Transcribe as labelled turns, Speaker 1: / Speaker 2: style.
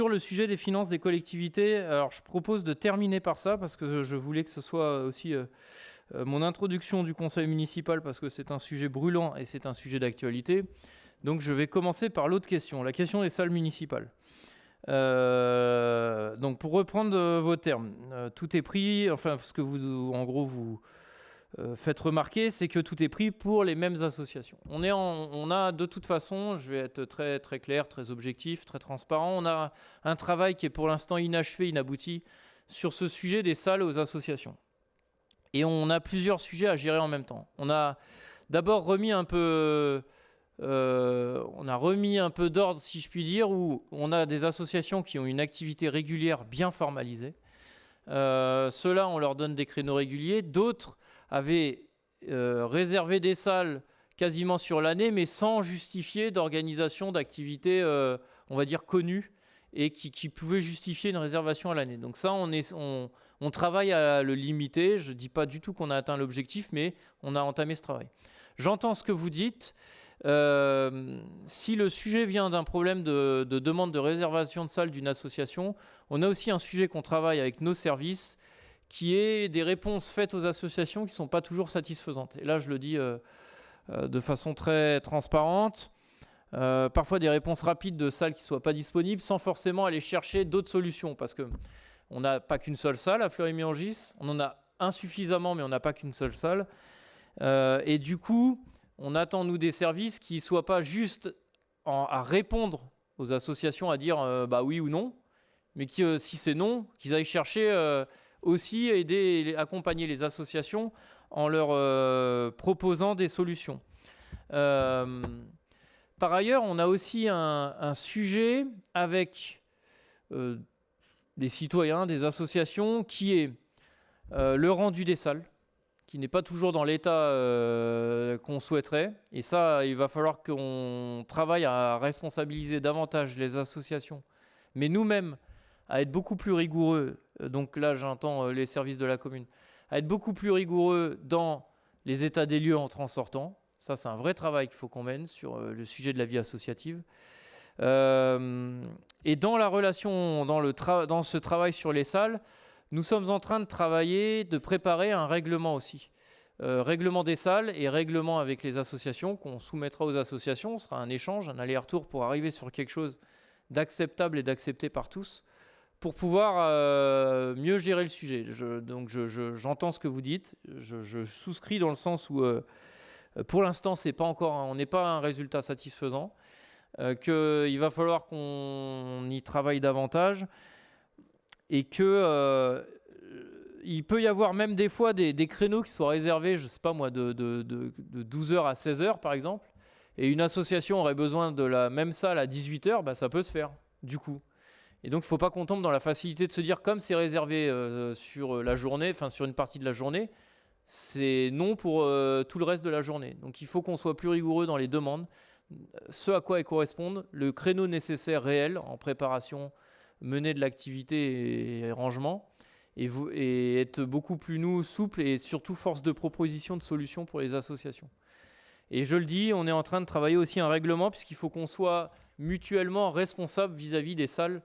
Speaker 1: Sur le sujet des finances des collectivités, alors je propose de terminer par ça parce que je voulais que ce soit aussi mon introduction du conseil municipal parce que c'est un sujet brûlant et c'est un sujet d'actualité. Donc je vais commencer par l'autre question, la question des salles municipales. Donc pour reprendre vos termes, tout est pris, enfin ce que vous, en gros, vous faites remarquer, c'est que tout est pris pour les mêmes associations. On a de toute façon, je vais être très, très clair, très objectif, très transparent, on a un travail qui est pour l'instant inachevé, inabouti, sur ce sujet des salles aux associations. Et on a plusieurs sujets à gérer en même temps. On a d'abord remis un peu... on a remis un peu d'ordre, si je puis dire, où on a des associations qui ont une activité régulière bien formalisée. Ceux-là, on leur donne des créneaux réguliers. D'autres avaient réservé des salles quasiment sur l'année, mais sans justifier d'organisation d'activités, on va dire, connues et qui pouvaient justifier une réservation à l'année. Donc ça, on travaille à le limiter. Je ne dis pas du tout qu'on a atteint l'objectif, mais on a entamé ce travail. J'entends ce que vous dites. Si le sujet vient d'un problème de demande de réservation de salle d'une association, on a aussi un sujet qu'on travaille avec nos services qui est des réponses faites aux associations qui ne sont pas toujours satisfaisantes. Et là, je le dis de façon très transparente. Parfois des réponses rapides de salles qui ne soient pas disponibles sans forcément aller chercher d'autres solutions parce qu'on n'a pas qu'une seule salle à Fleury-Mérogis, on en a insuffisamment mais on n'a pas qu'une seule salle. Et du coup, on attend, nous, des services qui ne soient pas juste à répondre aux associations, à dire bah oui ou non, mais qui, si c'est non, qu'ils aillent chercher aussi, aider et accompagner les associations en leur proposant des solutions. Par ailleurs, on a aussi un sujet avec des citoyens, des associations, qui est le rendu des salles, qui n'est pas toujours dans l'état qu'on souhaiterait. Et ça, il va falloir qu'on travaille à responsabiliser davantage les associations, mais nous-mêmes, à être beaucoup plus rigoureux, donc là j'entends les services de la commune, à être beaucoup plus rigoureux dans les états des lieux entrant-sortant. Ça, c'est un vrai travail qu'il faut qu'on mène sur le sujet de la vie associative. Et dans la relation, dans ce travail sur les salles, nous sommes en train de travailler, de préparer un règlement aussi. Règlement des salles et règlement avec les associations qu'on soumettra aux associations. Ce sera un échange, un aller-retour pour arriver sur quelque chose d'acceptable et d'accepté par tous pour pouvoir mieux gérer le sujet. Donc j'entends ce que vous dites. Je souscris dans le sens où pour l'instant, on n'est pas à un résultat satisfaisant, qu'il va falloir qu'on y travaille davantage et que il peut y avoir même des fois des créneaux qui soient réservés, je ne sais pas moi, de 12h à 16h par exemple, et une association aurait besoin de la même salle à 18h, bah, ça peut se faire, du coup. Et donc il ne faut pas qu'on tombe dans la facilité de se dire, comme c'est réservé sur la journée, enfin sur une partie de la journée, c'est non pour tout le reste de la journée. Donc il faut qu'on soit plus rigoureux dans les demandes, ce à quoi elles correspondent, le créneau nécessaire réel en préparation, mener de l'activité et rangement, et être beaucoup plus, nous, souple et surtout force de proposition de solutions pour les associations. Et je le dis, on est en train de travailler aussi un règlement puisqu'il faut qu'on soit mutuellement responsable vis-à-vis des salles